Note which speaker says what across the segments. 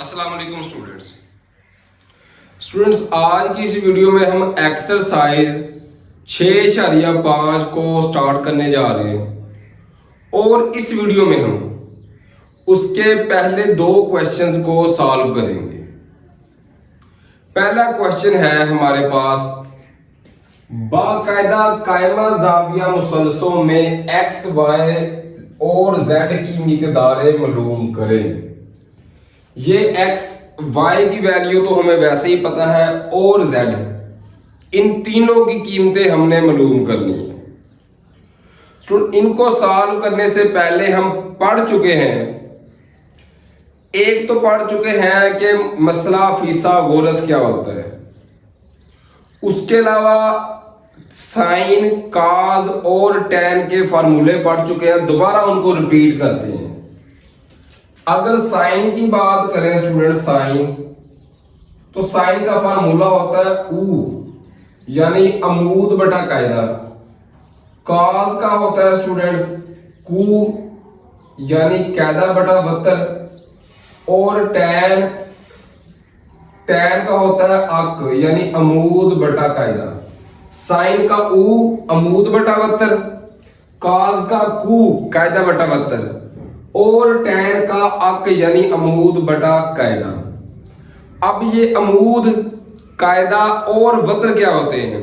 Speaker 1: अस्सलाम वालेकुम स्टूडेंट्स, आज की इस वीडियो में हम एक्सरसाइज 6.5 को स्टार्ट करने जा रहे हैं और इस वीडियो में हम उसके पहले 2 क्वेश्चंस को सॉल्व करेंगे। पहला क्वेश्चन है हमारे पास, बाकायदा कायमा जाविया मुसलसलों में एक्स वाई और जेड की मिकदारें मालूम करें। ये एक्स वाई की वैल्यू तो हमें वैसे ही पता है और जेड, इन तीनों की कीमतें हमने मालूम करनी है। तो इनको सॉल्व करने से पहले हम पढ़ चुके हैं, एक तो पढ़ चुके हैं कि मसला फीसा गोरस क्या होता है। उसके अलावा साइन, काज और टैन के फार्मूले पढ़ चुके हैं, दोबारा उनको रिपीट करते हैं। अगर साइन की बात करें स्टूडेंट, साइन, तो साइन का फार्मूला होता है ऊ यानी अमूद बटा कायदा। काज का होता है स्टूडेंट्स कू यानी कायदा बटा वतर। और टैन का होता है अक यानी अमूद बटा कायदा। साइन का ऊ अमूद बटा वतर, काज का कू कायदा बटा वतर और टैन का अक यानी अमूद बटा कायदा। अब ये अमूद, कायदा और वतर क्या होते हैं?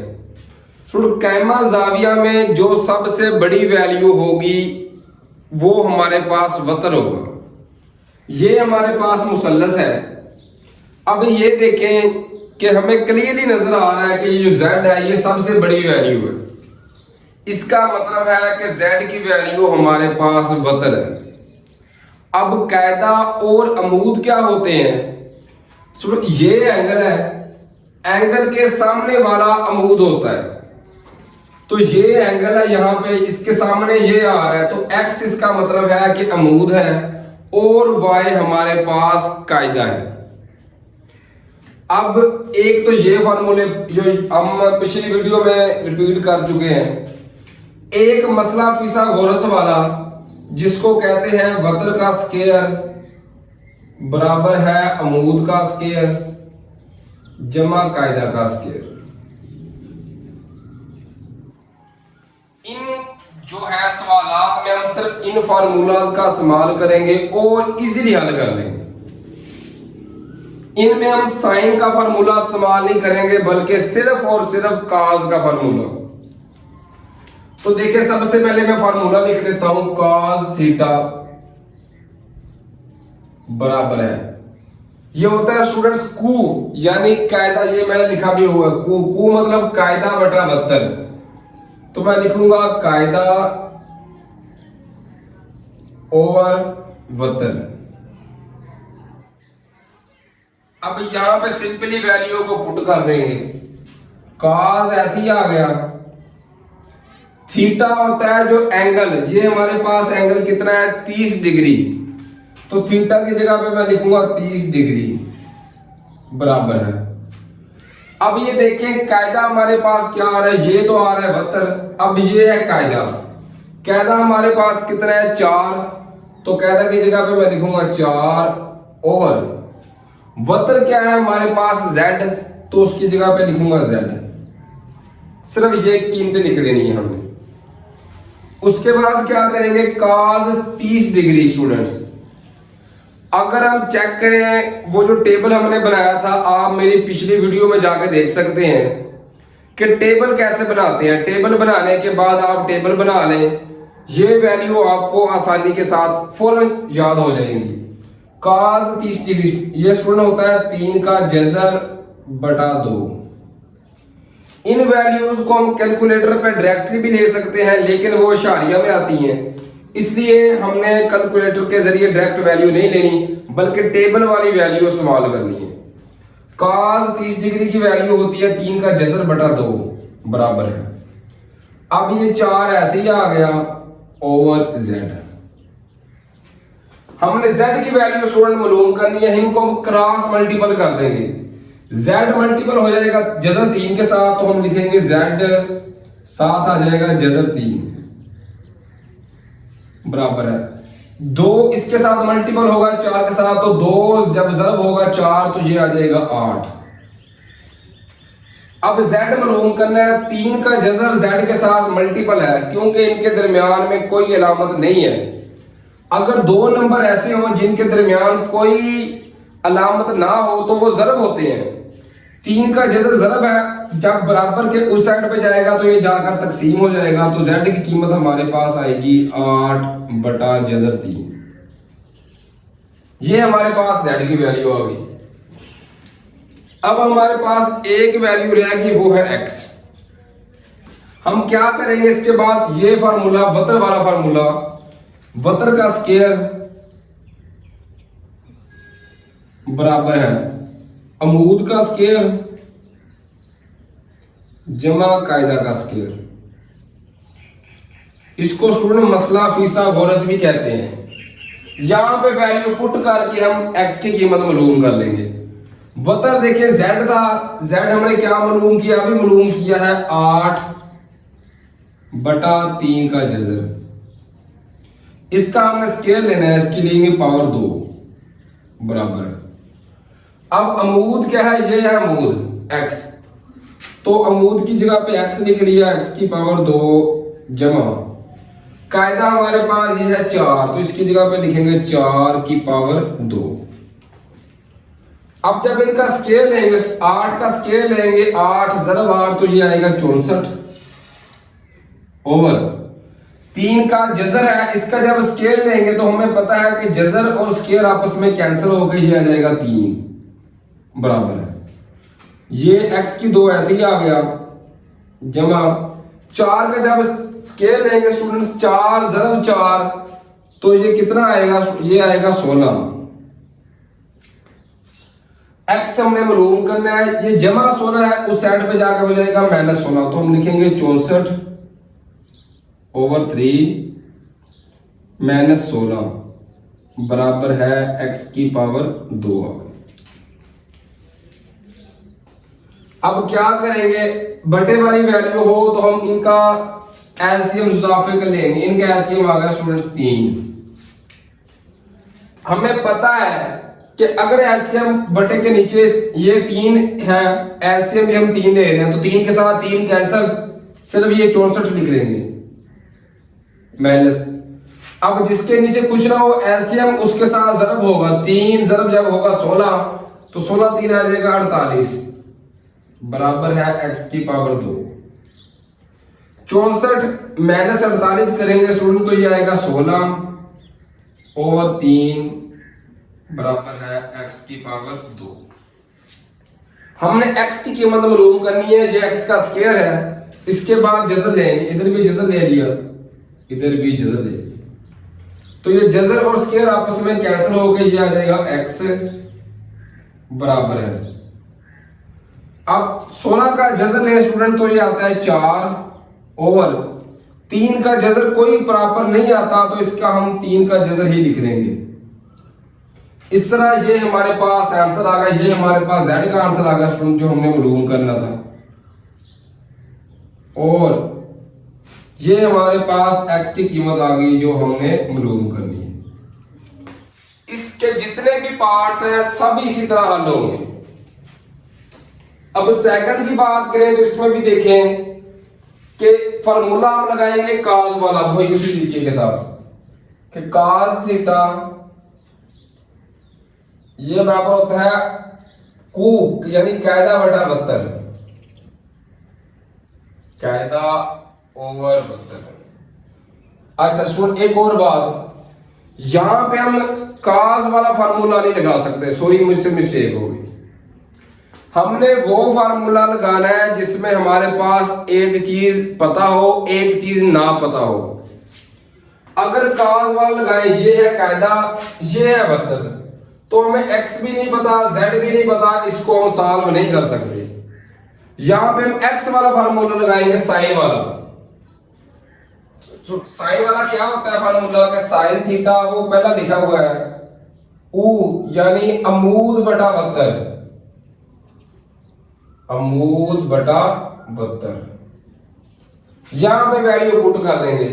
Speaker 1: कैमा जाविया में जो सबसे बड़ी वैल्यू होगी वो हमारे पास वतर होगा। ये हमारे पास मुसल्लस है। अब ये देखें कि हमें क्लियरली नजर आ रहा है कि ये जो जेड है ये सबसे बड़ी वैल्यू है। इसका मतलब है कि जेड की वैल्यू हमारे पास वतर है। अब कायदा और अमूद क्या होते हैं? सुनो, ये एंगल है, एंगल के सामने वाला अमूद होता है। तो ये एंगल है, यहां पे इसके सामने ये आ रहा है, तो एक्स इसका मतलब है कि अमूद है और वाई हमारे पास कायदा है। अब एक तो ये फार्मूले जो हम पिछली वीडियो में रिपीट कर चुके हैं, एक मसला फीसा गोरस वाला जिसको कहते हैं वतर का स्केयर बराबर है अमूद का स्केयर जमा कायदा का स्केयर। इन जो है सवालात में हम सिर्फ इन फार्मूलाज का इस्तेमाल करेंगे और इजीली हल कर लेंगे। इनमें हम साइन का फार्मूला इस्तेमाल नहीं करेंगे बल्कि सिर्फ और सिर्फ काज का फार्मूला। तो देखिए, सबसे पहले मैं फार्मूला लिख देता हूं, कॉस थीटा बराबर है, ये होता है स्टूडेंट्स कू यानी कायदा। ये मैंने लिखा भी हुआ है, कू मतलब कायदा बटा वतर। तो मैं लिखूंगा कायदा ओवर वतर। अब यहां पे सिंपली वैल्यू को पुट कर देंगे। कॉस ऐसे ही आ गया। थीटा होता है जो एंगल, ये हमारे पास एंगल कितना है 30 डिग्री। तो थीटा की जगह पे मैं लिखूंगा 30 डिग्री बराबर है। अब ये देखें कायदा हमारे पास क्या आ रहा है, ये तो आ रहा है वतर। अब ये है कायदा, कायदा हमारे पास कितना है 4। तो कायदा की जगह पे मैं लिखूंगा 4 ओवर वतर क्या है हमारे पास जेड, तो उसकी जगह पे लिखूंगा जेड। सिर्फ ये कीमतें लिख देनी है हमने। उसके बाद क्या करेंगे, काज 30 डिग्री। स्टूडेंट्स अगर हम चेक करें वो जो टेबल हमने बनाया था, आप मेरी पिछली वीडियो में जाकर देख सकते हैं कि टेबल कैसे बनाते हैं। टेबल बनाने के बाद आप टेबल बना लें, ये वैल्यू आपको आसानी के साथ फौरन याद हो जाएंगी। काज 30 डिग्री ये स्टूडेंट होता है 3 का जज़र बटा 2। इन वैल्यूज को हम कैलकुलेटर पे डायरेक्टली भी ले सकते हैं, लेकिन वो इशारिया में आती हैं, इसलिए हमने कैलकुलेटर के जरिए डायरेक्ट वैल्यू नहीं लेनी बल्कि टेबल वाली वैल्यू इस्तेमाल करनी है। काज 30 डिग्री की वैल्यू होती है 3 का जज़र बटा 2 बराबर है। अब ये 4 ऐसे ही आ गया ओवर जेड। हमने जेड की वैल्यू स्टूडेंट मालूम करनी है, इनको हम क्रॉस मल्टीपल कर देंगे। जेड मल्टीपल हो जाएगा जज़र 3 के साथ, तो हम लिखेंगे जेड साथ आ जाएगा जज़र 3 बराबर है 2 इसके साथ मल्टीपल होगा 4 के साथ, तो 2 जब ज़रब होगा 4 तो ये आ जाएगा 8। अब z मालूम करना है। 3 का जज़र z के साथ मल्टीपल है क्योंकि इनके दरमियान में कोई अलामत नहीं है। अगर 2 नंबर ऐसे हो जिनके दरमियान कोई अलामत ना हो तो वो ज़रब होते हैं। 3 का जज़र ज़रब है, जब बराबर के उस साइड पे जाएगा तो ये जाकर तकसीम हो जाएगा, तो z की कीमत हमारे पास आएगी 8 बटा जज़र 3। ये हमारे पास z की वैल्यू आ गई। अब हमारे पास एक वैल्यू रहेगी, वो है x। हम क्या करेंगे इसके बाद, ये फार्मूला वतर वाला फार्मूला, वतर का स्क्वायर बराबर है अमूद का स्क्वायर जमा कायदा का स्क्वायर। इसको स्टूडेंट मसला फीसा बोनस भी कहते हैं। यहां पे वैल्यू पुट करके हम x की कीमत मालूम कर लेंगे। वतर देखिए z था, z हमने क्या मालूम किया, अभी मालूम किया है 8 बटा 3 का जज़र। इसका हमने स्केल लेना है, इसकी लेंगे पावर 2 बराबर है। अब अमूद क्या है, ये है अमूद x, तो अमूद की जगह पे x लिख लिया, x की पावर 2 जमा कायदा हमारे पास ये है 4, तो इसकी जगह पे लिखेंगे 4 की पावर 2। अब जब इनका स्केल लेंगे, 8 का स्केल लेंगे, 8 ज़रब 8 तो ये आएगा 64 ओवर 3 का जज़र है। इसका जब स्केल लेंगे तो हमें पता है कि जज़र और स्केल आपस में कैंसिल होकर ये आ जाएगा 3 बराबर है। ये x की 2 ऐसे ही आ गया जमा 4 का जब स्केल लेंगे स्टूडेंट्स, 4 ज़रब 4 तो ये कितना आएगा, ये आएगा 16। x हमने मालूम करना है, ये जमा 16 है, उस साइड पे जाके हो जाएगा -16, तो हम लिखेंगे 64 ओवर 3 -16 बराबर है x की पावर 2। अब क्या करेंगे, बटे वाली वैल्यू हो तो हम इनका एलसीएम इजाफे कर लेंगे। इनका एलसीएम आ गया स्टूडेंट्स 3। हमें पता है कि अगर एलसीएम बटे के नीचे ये 3 है, एलसीएम भी हम 3 ले रहे हैं, तो 3 के साथ 3 कैंसिल, सिर्फ ये 64 लिख लेंगे माइनस। अब जिसके नीचे कुछ ना हो एलसीएम उसके साथ ज़रब होगा, 3 ज़रब जब होगा 16 तो 16 3 आ जाएगा 48 बराबर है x की पावर 2। 64 माइनस 48 करेंगे स्टूडेंट तो ये आएगा 16 ओवर 3 बराबर है x की पावर 2। हमने x की कीमत मालूम करनी है, ये x का स्क्वायर है। इसके बाद जज़र लेंगे, इधर भी जज़र ले लिया, इधर भी जज़र ले लिया, तो ये जज़र और स्क्वायर आपस में कैंसिल होकर ये आ जाएगा x बराबर है। अब 16 का जज़र लें स्टूडेंट तो ये आता है 4 ओवर 3 का जज़र कोई प्रॉपर नहीं आता, तो इसका हम 3 का जज़र ही लिख लेंगे। इस तरह ये हमारे पास आंसर आ गया, ये हमारे पास z का आंसर आ गया स्टूडेंट जो हमने मालूम करना था। और ये हमारे पास x की कीमत आ गई जो हमने मालूम करनी है। इसके जितने भी पार्ट्स हैं सब इसी तरह हल होंगे। अब सेकंड की बात करें तो इसमें भी देखें कि फार्मूला हम लगाएंगे काज वाला, वही इसी तरीके के साथ कि काज थीटा ये बराबर होता है कूक यानी कायदा बटा 72, कायदा ओवर 72। अच्छा सुन, एक और बात, यहां पे हम काज वाला फार्मूला नहीं लगा सकते, सॉरी मुझसे मिस्टेक हो गई। हमने वो फार्मूला लगाना है जिसमें हमारे पास एक चीज पता हो, एक चीज ना पता हो। अगर काज वाला लगाए, ये है कायदा, ये है 72, तो हमें x भी नहीं पता, z भी नहीं पता, इसको हम सॉल्व नहीं कर सकते। यहां पे हम x वाला फार्मूला लगाएंगे साइन वाला। तो साइन वाला क्या होता है फार्मूला का, साइन थीटा वो पहला लिखा हुआ है u यानी अमूद बटा 72, अमूद बटा 72। यहां पे वैल्यू पुट कर देंगे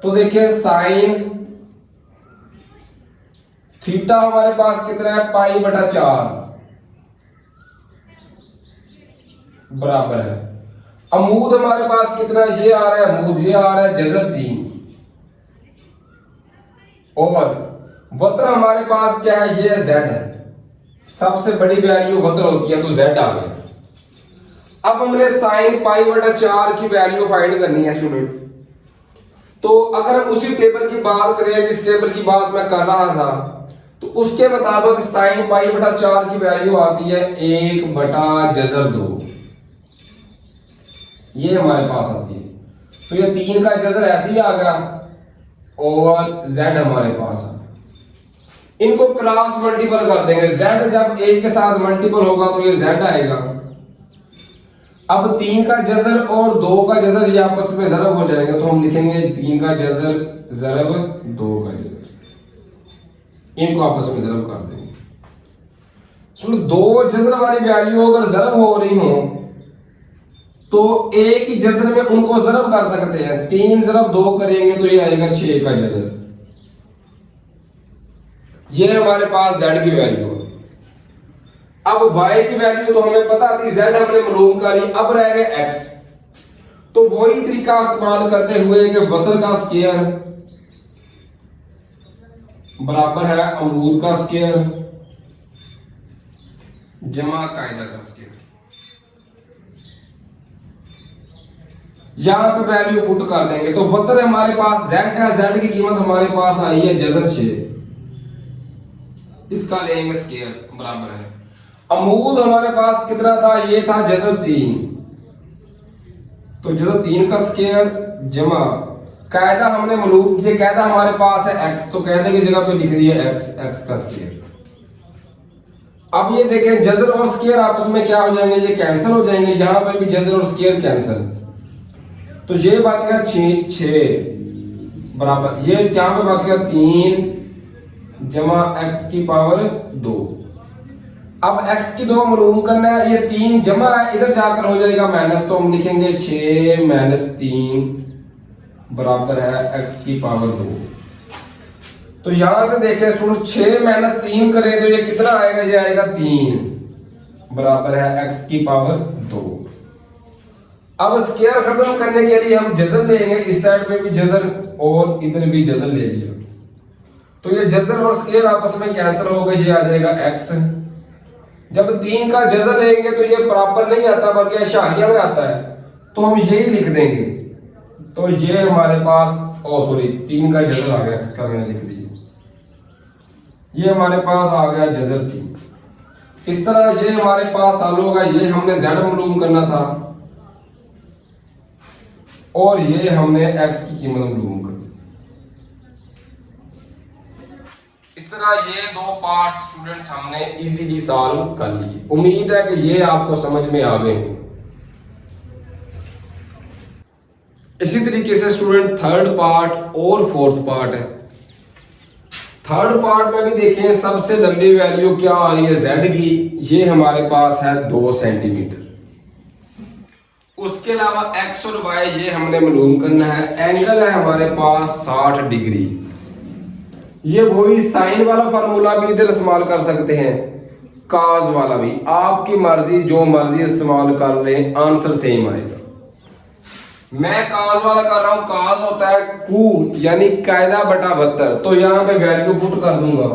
Speaker 1: तो देखिए साइन थीटा हमारे पास कितना है, पाई बटा 4 बराबर है। अमूद हमारे पास कितना, ये आ रहा है अमूद, ये आ रहा है जजर 3, और वतर हमारे पास क्या है, ये जेड है। सबसे बड़ी वैल्यू वतर होती है, तो जेड आ गया। अब हमने साइन पाई बटा 4 की वैल्यू फाइंड करनी है स्टूडेंट। तो अगर हम उसी टेबल की बात करें जिस टेबल की बात मैं कर रहा था, तो उसके मुताबिक साइन पाई बटा 4 की वैल्यू आती है 1 बटा जजर 2, ये हमारे पास आती है। तो ये 3 का जजर ऐसे ही आ गया, और z हमारे पास है। इनको क्रॉस मल्टीपल कर देंगे, z जब 1 के साथ मल्टीपल होगा तो ये z आएगा। अब 3 का जजर और 2 का जजर ये आपस में ज़रब हो जाएंगे, तो हम लिखेंगे 3 का जजर ज़रब 2 का जजर, इनको आपस में ज़रब कर देंगे। सुनो, 2 जजर वाली वैल्यू अगर ज़रब हो रही हो तो एक ही जजर में उनको ज़रब कर सकते हैं। 3 ज़रब 2 करेंगे तो ये आएगा 6 का जजर। ये हमारे पास z की वैल्यू है। अब y की वैल्यू तो हमें पता थी, z हमने मालूम कर ली। अब रह गए x, तो वही तरीका इस्तेमाल करते हुए कि वतर का स्क्वायर बराबर है अमूद का स्क्वायर जमा कायदा का स्क्वायर। यहां पे वैल्यू पुट कर देंगे, तो वतर हमारे पास z है, z की कीमत हमारे पास आई है जजर 6, इसका लेंगे स्क्वायर बराबर है। अमूद हमारे पास कितना था, ये था जजर 3, तो जजर 3 का स्क्वायर जमा कायदा हमने मालूम, ये कायदा हमारे पास है x, तो कायदे की जगह पे लिख दिया x का स्क्वायर। अब ये देखें जजर और स्क्वायर आपस में क्या हो जाएंगे, ये कैंसिल हो जाएंगे। यहां पे भी जजर और स्क्वायर कैंसिल, तो ये बच गया 6 बराबर, ये यहां पे बच गया 3 जमा x की पावर 2। अब x की 2 मालूम करना है, ये 3 जमा है, इधर जाकर हो जाएगा माइनस, तो हम लिखेंगे 6 माइनस 3 बराबर है x की पावर 2। तो यहां से देखें स्टूडेंट, 6 माइनस 3 करें तो ये कितना आएगा, ये आएगा 3 बराबर है x की पावर 2। अब स्क्वायर खत्म करने के लिए हम जजर लेंगे, इस साइड पे भी जजर और इधर भी जजर ले लिया, तो ये जजर और स्क्वायर आपस में कैंसिल हो गए, ये आ जाएगा x। जब 3 का जजर लेंगे तो ये बराबर नहीं आता बल्कि अशारिया में आता है, तो हम यही लिख देंगे। तो ये हमारे पास, सॉरी 3 का जजर आ गया, x का मैंने लिख दिया, ये हमारे पास आ गया जजर 3। इस तरह ये हमारे पास हल होगा। ये हमने z मालूम करना था और ये हमने x की कीमत मालूम करनी। इस तरह ये 2 पार्ट्स स्टूडेंट्स हमने इजीली सॉल्व कर लिए। उम्मीद है कि ये आपको समझ में आ गए हों। इसी तरीके से स्टूडेंट थर्ड पार्ट और फोर्थ पार्ट है। थर्ड पार्ट में भी देखें, सबसे लंबी वैल्यू क्या आ रही है z की, ये हमारे पास है 2 सेंटीमीटर। उसके अलावा x और y ये हमने मालूम करना है। एंगल है हमारे पास 60 डिग्री। ये वही साइन वाला फार्मूला भी इधर इस्तेमाल कर सकते हैं, काज वाला भी, आपकी मर्जी, जो मर्जी इस्तेमाल कर लें, आंसर सेम आएगा। मैं काज वाला कर रहा हूं, काज होता है कू यानी कायदा बटा 72, तो यहां पे वैल्यू पुट कर दूंगा,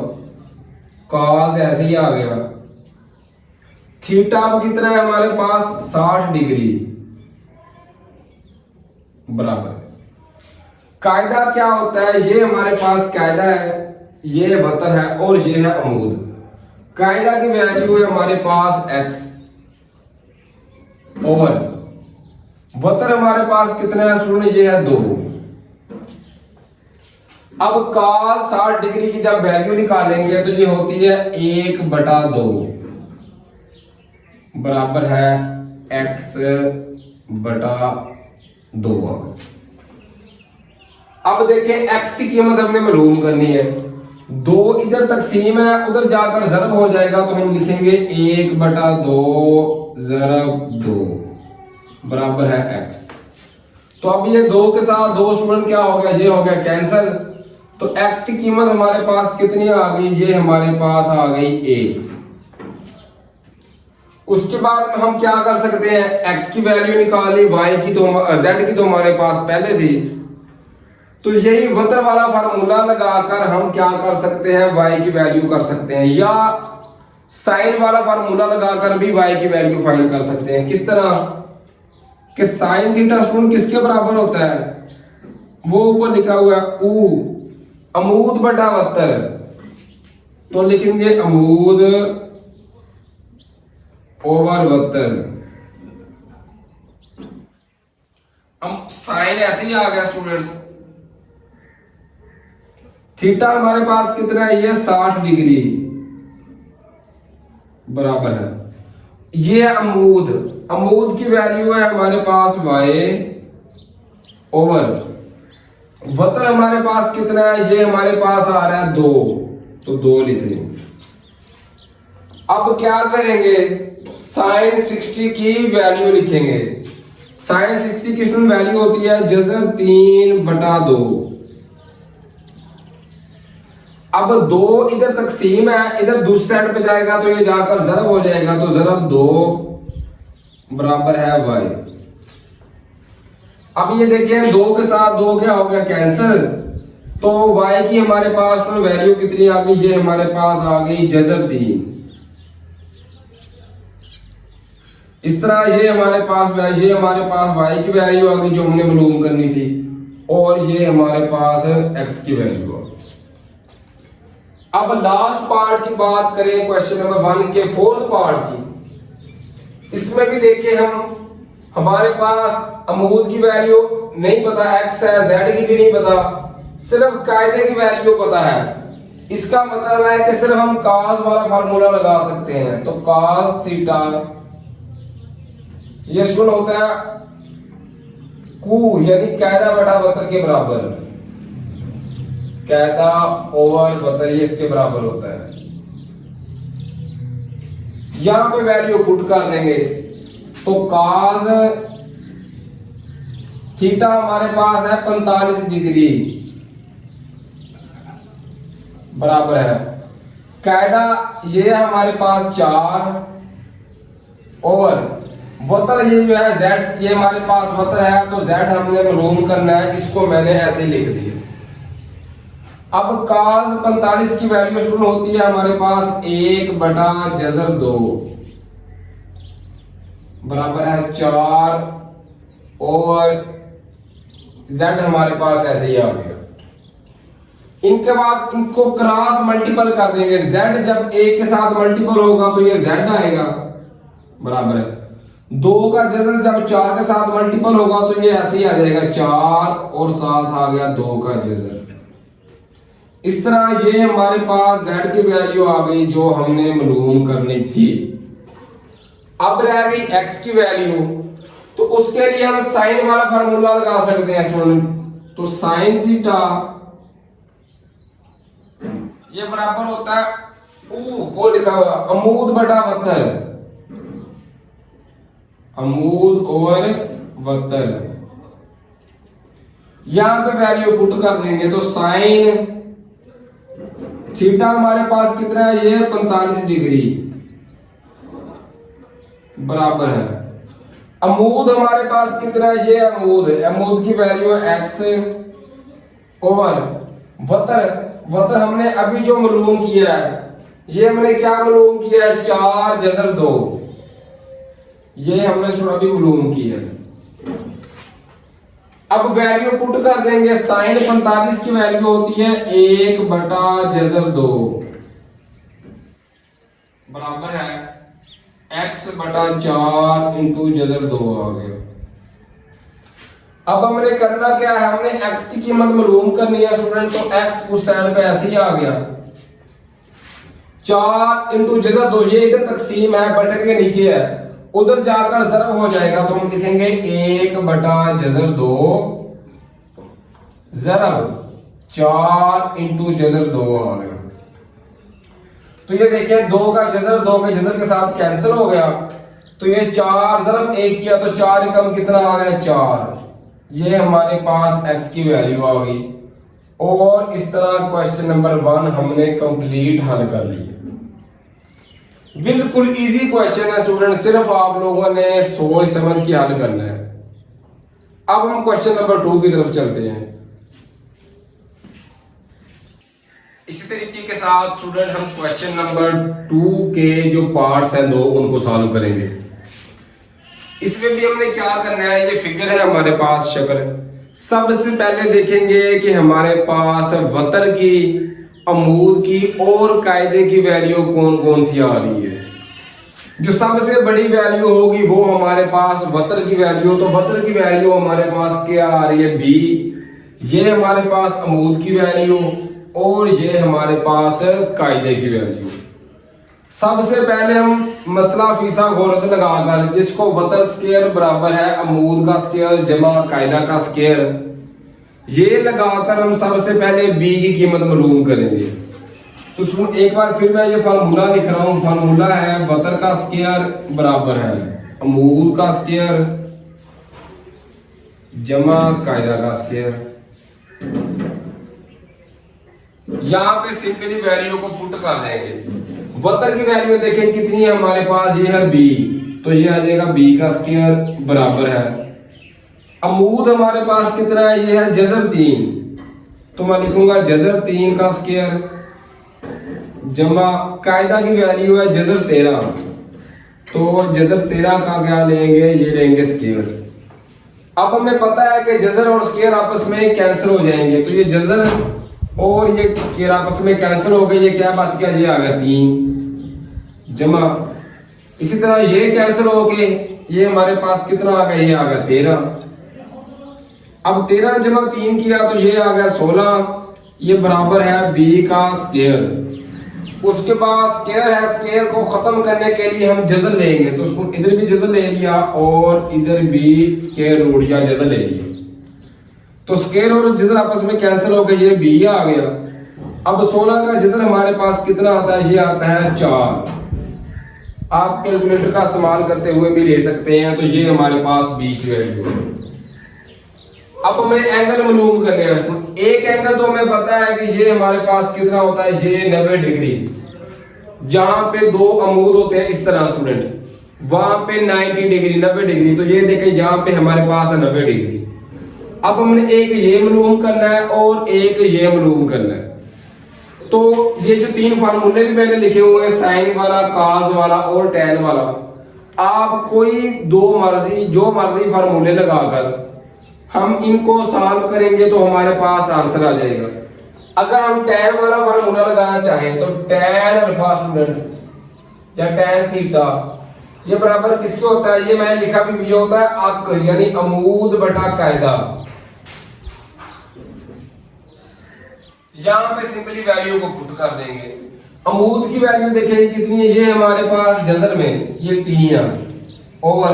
Speaker 1: काज ऐसे ही आ गया। थीटा अब कितना है हमारे पास 60 डिग्री बराबर। कायदा क्या होता है, ये हमारे पास कायदा है, ये वतर है और ये है अमूद। कायदा की वैल्यू है हमारे पास x और वतर हमारे पास कितना है स्टूडेंट, ये है 2। अब cos 60 डिग्री की जब वैल्यू निकालेंगे तो ये होती है 1/2 बराबर है x/2। अब देखें x की कीमत हमने मालूम करनी है। 2 इधर तकसीम है, उधर जाकर ज़रब हो जाएगा, तो हम लिखेंगे 1/2 ज़रब 2 बराबर है x। तो अब ये 2 के साथ 2 स्टूडेंट क्या हो गया, ये हो गया कैंसिल। तो x की कीमत हमारे पास कितनी आ गई, ये हमारे पास आ गई 1। उसके बाद हम क्या कर सकते हैं, x की वैल्यू निकाली, y की तो z की तो हमारे पास पहले थी, तो यही वक्र वाला फार्मूला लगाकर हम क्या कर सकते हैं, y की वैल्यू कर सकते हैं, या साइन वाला फार्मूला लगाकर भी y की वैल्यू फाइंड कर सकते हैं। किस तरह कि साइन थीटा स्टूडेंट किसके बराबर होता है, वो ऊपर लिखा हुआ है u अमूद बटा वक्र, तो लिखेंगे अमूद ओवर वक्र। अब साइन ऐसे ही आ गया स्टूडेंट्स, थीटा हमारे पास कितना है, ये 60 डिग्री बराबर है, ये अमूद, अमूद की वैल्यू है हमारे पास y ओवर वक्र हमारे पास कितना है, ये हमारे पास आ रहा है 2, तो 2 लिख लेंगे। अब क्या करेंगे, साइन 60 की वैल्यू लिखेंगे। साइन 60 की स्टूडेंट वैल्यू होती है जज़र 3/2। अब 2 इधर तकसीम है, इधर दूसरी साइड पे जाएगा तो ये जाकर ज़रब हो जाएगा, तो ज़रब 2 बराबर है y। अब ये देखिए 2 के साथ 2 क्या हो गया, कैंसिल, तो y की हमारे पास तो वैल्यू कितनी आ गई, ये हमारे पास आ गई जज़र 3। इस तरह ये हमारे पास y की वैल्यू आ गई जो हमने मालूम करनी थी, और ये हमारे पास x की वैल्यू आ गई। अब लास्ट पार्ट की बात करें क्वेश्चन नंबर 1 के 4th पार्ट की, इसमें भी देखिए हमारे पास अमूद की वैल्यू नहीं पता, x है, z की भी नहीं पता, सिर्फ कायदे की वैल्यू पता है। इसका मतलब है कि सिर्फ हम cos वाला फार्मूला लगा सकते हैं, तो cos थीटा ये स्टूडेंट होता है q यानी कायदा बटा वक्र के बराबर, कायदा ओवर वक्र ये इसके बराबर होता है। यहां पे वैल्यू पुट कर देंगे, तो cos थीटा हमारे पास है 45 डिग्री बराबर है, कायदा ये हमारे पास 4 ओवर वक्र ये जो है z, ये हमारे पास वक्र है, तो z हमने मालूम करना है, इसको मैंने ऐसे लिख दिया। अब cos 45 की वैल्यू शुरू होती है हमारे पास 1/2 बराबर है 4 ओवर z हमारे पास ऐसे ही आ गया। इनके बाद इनको क्रॉस मल्टीपल कर देंगे, z जब a के साथ मल्टीपल होगा तो ये z आएगा बराबर है 2 का जज़र जब 4 के साथ मल्टीपल होगा तो ये ऐसे ही आ जाएगा 4 और साथ आ गया 2 का जज़र। इस तरह ये हमारे पास z की वैल्यू आ गई जो हमने मालूम करनी थी। अब रह गई x की वैल्यू, तो उसके लिए हम साइन वाला फार्मूला लगा सकते हैं स्टूडेंट, तो साइन थीटा ये बराबर होता है वो लिखा हुआ अमूद बटा वक्र, अमूद ओवर वक्र। यहां पे वैल्यू पुट कर देंगे, तो साइन थीटा हमारे पास कितना है, ये 45 डिग्री बराबर है अमूद हमारे पास कितना है, ये अमूद है, अमूद की वैल्यू है x ओवर वक्र। वक्र हमने अभी जो मालूम किया है, ये हमने क्या मालूम किया है, 4 जज़र 2, ये हमने अभी मालूम किया है। अब वैल्यू पुट कर देंगे, साइन 45 की वैल्यू होती है 1/2 बराबर है x/4 इंटू जज़र 2 आ गया। अब हमने करना क्या है, हमने x की कीमत मालूम करनी है स्टूडेंट, तो x उस साइड पे ऐसे ही आ गया 4 इंटू जज़र 2, ये इधर तकसीम है, बटे के नीचे है, उधर जाकर ज़रब हो जाएगा, तो हम लिखेंगे 1/जज़र 2 ज़रब 4 इंटू जज़र 2 आ गया। तो ये देखिए 2 का जज़र 2 के जज़र के साथ कैंसिल हो गया, तो ये 4 ज़रब 1 किया तो 4 एकम कितना आ गया 4, ये हमारे पास x की वैल्यू आ गई और इस तरह क्वेश्चन नंबर 1 हमने कंप्लीट हल कर लिया। बिल्कुल इजी क्वेश्चन है स्टूडेंट, सिर्फ आप लोगों ने सोच समझ के हल करना है। अब हम क्वेश्चन नंबर 2 की तरफ चलते हैं। इसी तरीके के साथ स्टूडेंट हम क्वेश्चन नंबर 2 के जो पार्ट्स हैं 2 उनको सॉल्व करेंगे। इसमें भी हमने क्या करना है, ये फिगर है हमारे पास शक्ल। सबसे पहले देखेंगे कि हमारे पास वतर की, अमूद की और कायदे की वैल्यू कौन कौन सी आ रही है। जो सबसे बड़ी वैल्यू होगी वो हमारे पास वतर की वैल्यू, तो वतर की वैल्यू हमारे पास क्या आ रही है बी, ये हमारे पास अमूद की वैल्यू और ये हमारे पास कायदे की वैल्यू। सबसे पहले हम मसला फीसा गौर से लगाकर, जिसको वतर स्क्वायर बराबर है अमूद का स्क्वायर जमा कायदा का स्क्वायर, ये लगाकर हम सबसे पहले बी की कीमत मालूम करेंगे। तो सुन एक बार फिर मैं ये फार्मूला लिख रहा हूं। फार्मूला है वतर का स्क्वायर बराबर है अमूद का स्क्वायर जमा कायदा का स्क्वायर। यहां पे सिंपली वैल्यू को पुट कर देंगे। वतर की वैल्यू देखें कितनी है हमारे पास, ये है बी, तो ये आ जाएगा बी का स्क्वायर बराबर है अमूद हमारे पास कितना है, ये है जजर 3, तो मैं लिखूंगा जजर 3 का स्क्वायर जमा कायदा की वैल्यू है जजर 13, तो जजर 13 का क्या लेंगे, ये लेंगे स्क्वायर। अब हमें पता है कि जजर और स्क्वायर आपस में कैंसिल हो जाएंगे, तो ये जजर और ये स्क्वायर आपस में कैंसिल हो गए, ये क्या बच गया, ये आ गया 3 जमा, इसी तरह ये कैंसिल हो गए, ये हमारे पास कितना आ गया, ये आ गया 13। अब 13 जमा 3 किया तो ये आ गया 16, ये बराबर है बी का स्क्वायर। उसके बाद स्क्वायर है, स्क्वायर को खत्म करने के लिए हम जजर लेंगे, तो उसको इधर भी जजर ले लिया और इधर भी स्क्वायर रूट या जजर ले लिया, तो स्क्वायर और जजर आपस में कैंसिल हो गए, ये बी आ गया। अब 16 का जजर हमारे पास कितना आता है, ये आता है 4। आप कैलकुलेटर का इस्तेमाल करते हुए भी ले सकते हैं, तो ये हमारे पास बी की वैल्यू है। अब हमें एंगल मालूम करने हैं। एक एंगल तो हमें पता है कि ये हमारे पास कितना होता है, ये 90 डिग्री। जहां पे 2 अमूद होते हैं इस तरह स्टूडेंट, वहां पे 90 डिग्री 90 डिग्री, तो ये देखें यहाँ पे हमारे पास है 90 डिग्री। अब हमने एक ये मालूम करना है और एक ये मालूम करना है। तो ये जो 3 फार्मूले भी मैंने लिखे हुए हैं, साइन वाला, काज वाला और टैन वाला, आप कोई जो मर्जी फार्मूले लगाकर हम इनको सॉल्व करेंगे तो हमारे पास आंसर आ जाएगा। अगर हम टैन वाला फार्मूला लगाना चाहें तो टैन अल्फा स्टूडेंट या टैन थीटा, ये बराबर किसके होता है, ये मैंने लिखा भी, ये होता है अक यानी अमूद बटा कायदा। यहां पे सिंपली वैल्यू को पुट कर देंगे। अमूद की वैल्यू देखें कितनी है, ये हमारे पास जजर में ये 3 है और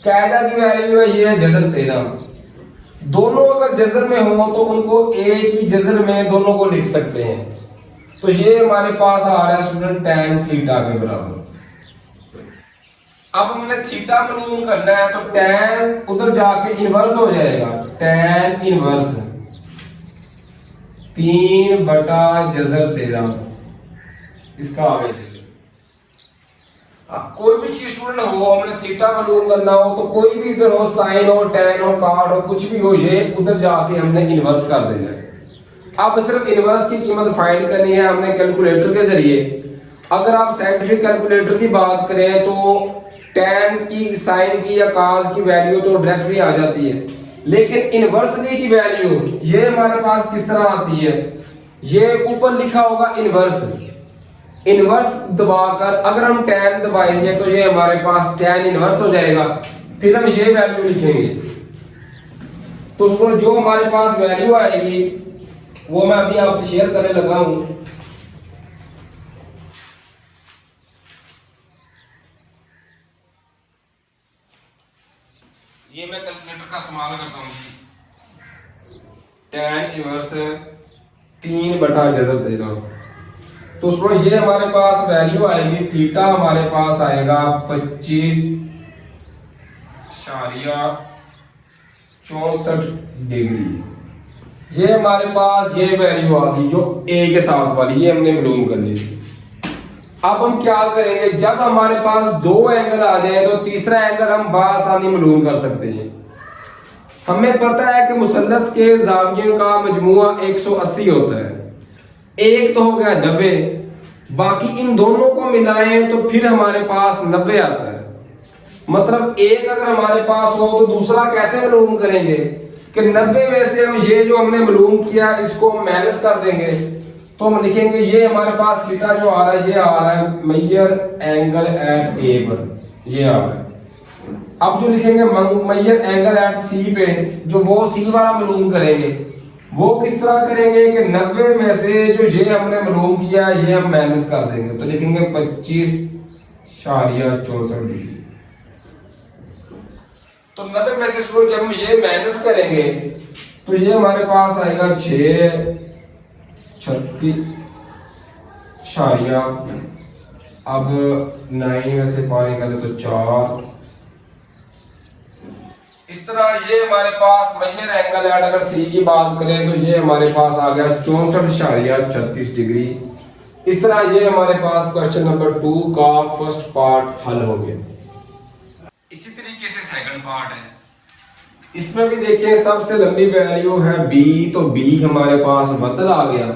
Speaker 1: कायदा की वैल्यू है ये है जजर 13। दोनों अगर जजर में हो तो उनको एक ही जजर में दोनों को लिख सकते हैं, तो ये हमारे पास आ रहा है स्टूडेंट टैन थीटा के बराबर। अब हमने थीटा मालूम करना है, तो टैन उधर जाके इनवर्स हो जाएगा, टैन इनवर्स 3 बटा जजर 13, इसका आ गया जजर। कोई भी चीज स्टूडेंट हो, हमने थीटा मालूम करना हो तो कोई भी इधर हो, साइन हो, टैन हो, कॉट हो, कुछ भी हो, ये उधर जाके हमने इनवर्स कर देना है। अब सिर्फ इनवर्स की कीमत फाइंड करनी है हमने कैलकुलेटर के जरिए। अगर आप साइंटिफिक कैलकुलेटर की बात करें तो टैन की, साइन की या काज की वैल्यू तो डायरेक्टली आ जाती है, लेकिन इनवर्सली की वैल्यू ये हमारे पास किस तरह आती है, ये ऊपर लिखा होगा इनवर्स। इनवर्स दबाकर अगर हम टैन दबाएंगे तो ये हमारे पास टैन इनवर्स हो जाएगा, फिर हम ये वैल्यू लिखेंगे। तो उसमें जो हमारे पास वैल्यू आएगी वो मैं अभी आपसे शेयर करने लगा हूं। ये मैं कैलकुलेटर का इस्तेमाल करता हूँ, टैन इनवर्स 3 बटा जजर 13। तो स्टूडेंट ये हमारे पास वैल्यू आएगी, थीटा हमारे पास आएगा 25.64 डिग्री। ये हमारे पास ये वैल्यू आ गई जो ए के साथ वाली, ये हमने मालूम कर ली थी। अब हम क्या करेंगे, जब हमारे पास दो एंगल आ जाए तो तीसरा एंगल हम बआसानी मालूम कर सकते हैं। हमें पता है कि मुसल्लस के ज़ावियों का मजमुआ 180 होता है। एक तो हो गया 90, बाकी इन दोनों को मिलाएं तो फिर हमारे पास 90 आता है। मतलब एक अगर हमारे पास हो तो दूसरा कैसे मालूम करेंगे कि 90 में से हम ये जो हमने मालूम किया इसको माइनस कर देंगे, तो हम लिखेंगे ये हमारे पास थीटा जो आ रहा है ये आ रहा है मेजर एंगल एट ए पर, ये आ रहा है। अब जो लिखेंगे मेजर एंगल एट सी पे, जो वो सी वाला मालूम करेंगे, वो किस तरह करेंगे कि 90 में से जो ये हमने मालूम किया ये हम माइनस कर देंगे, तो लिखेंगे 25.64 डिग्री। तो 90 में से जब हम ये माइनस करेंगे तो ये हमारे पास आएगा 6.36। अब 9 में से 5 निकाले तो 4। इस तरह ये हमारे पास मेजर एंगल एट, अगर सी की बात करें तो ये हमारे पास आ गया 64.36 डिग्री। इस तरह ये हमारे पास क्वेश्चन नंबर 2 का फर्स्ट पार्ट हल हो गया। इसी तरीके से सेकंड पार्ट है, इसमें भी देखिए सबसे लंबी वैल्यू है बी, तो बी हमारे पास वतन आ गया।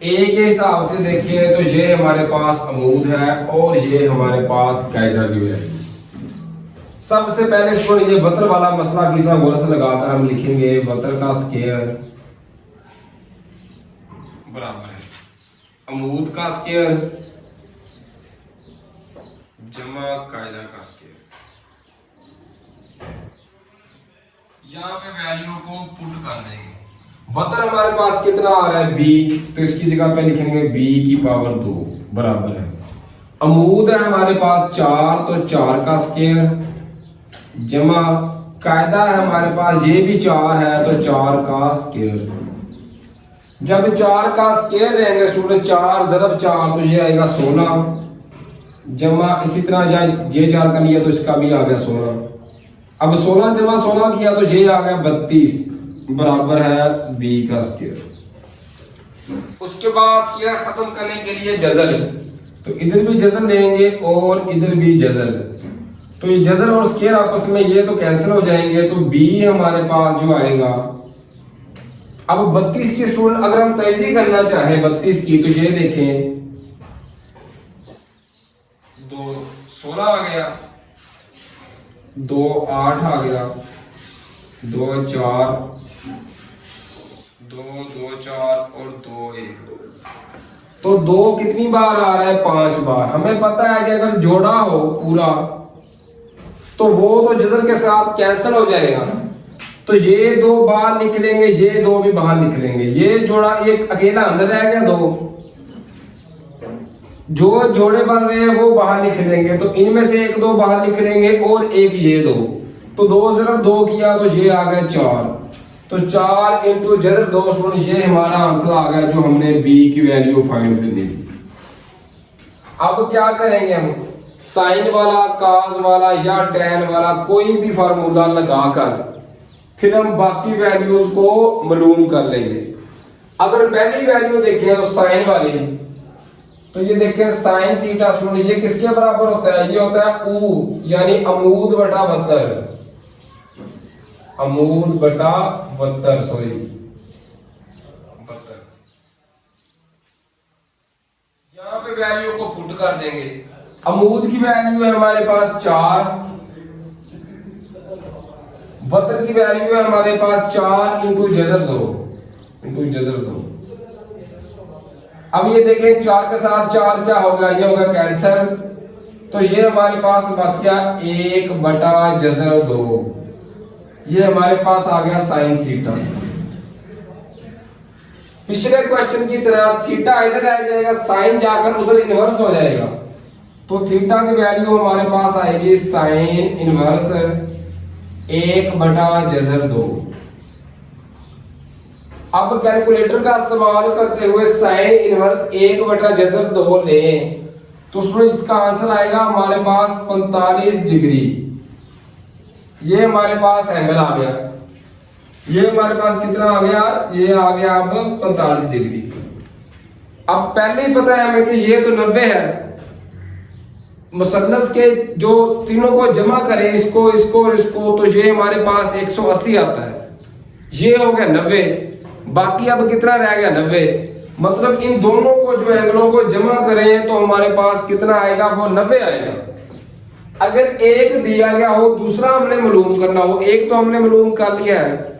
Speaker 1: ए के हिसाब से देखिए तो ये हमारे पास अमूद है और ये हमारे पास कायदा की वैल्यू। सबसे पहले स्टूडेंट ये वतर वाला मसला फीसा गोला से लगाकर हम लिखेंगे वतर का स्क्वायर बराबर है अमूद का स्क्वायर जमा कायदा का स्क्वायर। यहाँ पे वैल्यू को पुट कर देंगे। वतर हमारे पास कितना आ रहा है बी, तो इसकी जगह पे लिखेंगे बी की पावर 2 बराबर है अमूद है हमारे पास 4, तो 4 का स्क्वायर जमा कायदा है हमारे पास ये भी 4 है, तो 4 का स्क्वायर। जब 4 का स्क्वायर लेंगे स्टूडेंट 4 ज़रब 4 तो ये आएगा 16 जमा इसी तरह ये 4 का लिया तो इसका भी आ गया 16। अब 16 जमा 16 किया तो ये आ गया 32 बराबर है बी का स्क्वायर। उसके बाद स्क्वायर खत्म करने के लिए जज़र, तो इधर भी जज़र लेंगे और इधर भी जज़र, तो ये जज़र और स्क्वायर आपस में ये तो कैंसिल हो जाएंगे, तो बी हमारे पास जो आएगा। अब 32 की स्टूडेंट अगर हम तेजी करना चाहे 32 की, तो ये देखें 2 16 आ गया, 2 8 आ गया, 2 4 2 2 4 और 2 1 2, तो 2 कितनी बार आ रहा है 5 बार। हमें पता है कि अगर जोड़ा हो पूरा तो वो तो जज़र के साथ कैंसिल हो जाएगा, तो ये 2 बाहर निकलेंगे, ये 2 भी बाहर निकलेंगे, ये जोड़ा एक अकेला अंदर रह गया, 2 जो जोड़े बन रहे हैं वो बाहर निकलेंगे, तो इनमें से 1 2 बाहर निकलेंगे और एक ये 2, तो 2 ज़रब 2 किया तो ये आ गया 4, तो 4 इंटू ज़रब 2 स्टूडेंट ये हमारा आंसर आ गया जो हमने बी की वैल्यू फाइंड करनी थी। अब क्या करेंगे हम, साइन वाला काज वाला या टैन वाला कोई भी फार्मूला लगाकर फिर हम बाकी वैल्यूज को मालूम कर लेंगे। अगर पहली वैल्यू देखें तो साइन वाली, तो ये देखें साइन थीटा स्टूडेंट ये किसके बराबर होता है, ये होता है ऊ यानी अमूद बटा 72, अमूद बटा 72 सॉरी 72। यहां पे वैल्यू को पुट कर देंगे। अमूद की वैल्यू है हमारे पास 4, वतर की वैल्यू है हमारे पास 4 इंटू जज़र 2 इंटू जज़र 2। अब ये देखें 4 के साथ 4 क्या होगा, ये होगा कैंसिल, तो ये हमारे पास बच गया 1 बटा जज़र 2, ये हमारे पास आ गया साइन थीटा। पिछले क्वेश्चन की तरह थीटा इधर रह जाएगा, साइन जाकर उधर इनवर्स हो जाएगा, तो थीटा की वैल्यू हमारे पास आएगी साइन इनवर्स 1 बटा जज़र 2। अब कैलकुलेटर का इस्तेमाल करते हुए साइन इनवर्स 1 बटा जज़र 2 लें तो उसमें इसका आंसर आएगा हमारे पास 45 डिग्री। ये हमारे पास एंगल आ गया। ये हमारे पास कितना आ गया, ये आ गया अब 45 डिग्री। अब पहले ही पता है हमें कि ये तो 90 है, मुसन्नस के जो तीनों को जमा करें, इसको इसको और इसको, तो ये हमारे पास 180 आता है। ये हो गया 90, बाकी अब कितना रह गया 90। मतलब इन दोनों को जो एंगलों को जमा करें तो हमारे पास कितना आएगा, वो 90 आएगा। अगर एक दिया गया हो, दूसरा हमने मालूम करना हो, एक तो हमने मालूम कर लिया है,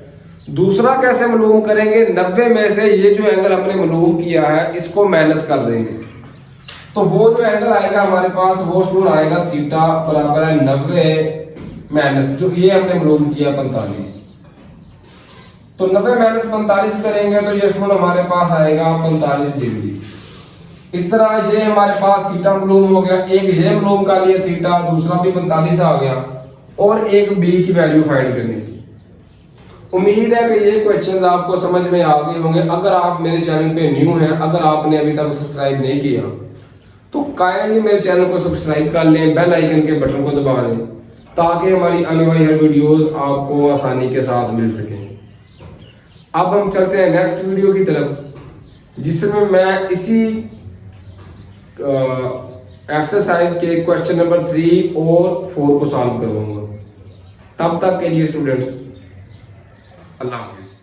Speaker 1: दूसरा कैसे मालूम करेंगे, 90 में से ये जो एंगल हमने मालूम किया है इसको माइनस कर देंगे, तो वो जो एंगल आएगा हमारे पास वो स्टूडेंट आएगा थीटा बराबर है 90 माइनस जो ये हमने मालूम किया 45। तो 90 माइनस 45 करेंगे तो ये स्टूडेंट हमारे पास आएगा 45 डिग्री। इस तरह ये हमारे पास थीटा मालूम हो गया, एक ये मालूम कर लिया थीटा, दूसरा भी 45 आ गया, और एक बी की वैल्यू फाइंड करनी थी। उम्मीद है कि ये क्वेश्चंस आपको समझ में आ गए होंगे। अगर आप मेरे चैनल पे न्यू हैं, अगर आपने अभी तक सब्सक्राइब नहीं किया तो काइंडली मेरे चैनल को सब्सक्राइब कर लें, बेल आइकन के बटन को दबा दें, ताकि हमारी आने वाली हर वीडियोस आपको आसानी के साथ मिल सकें। अब हम चलते हैं नेक्स्ट वीडियो की तरफ, जिसमें मैं इसी एक्सरसाइज के क्वेश्चन नंबर 3 और 4 को सॉल्व करवाऊंगा। तब तक के लिए स्टूडेंट्स, अल्लाह हाफिज़।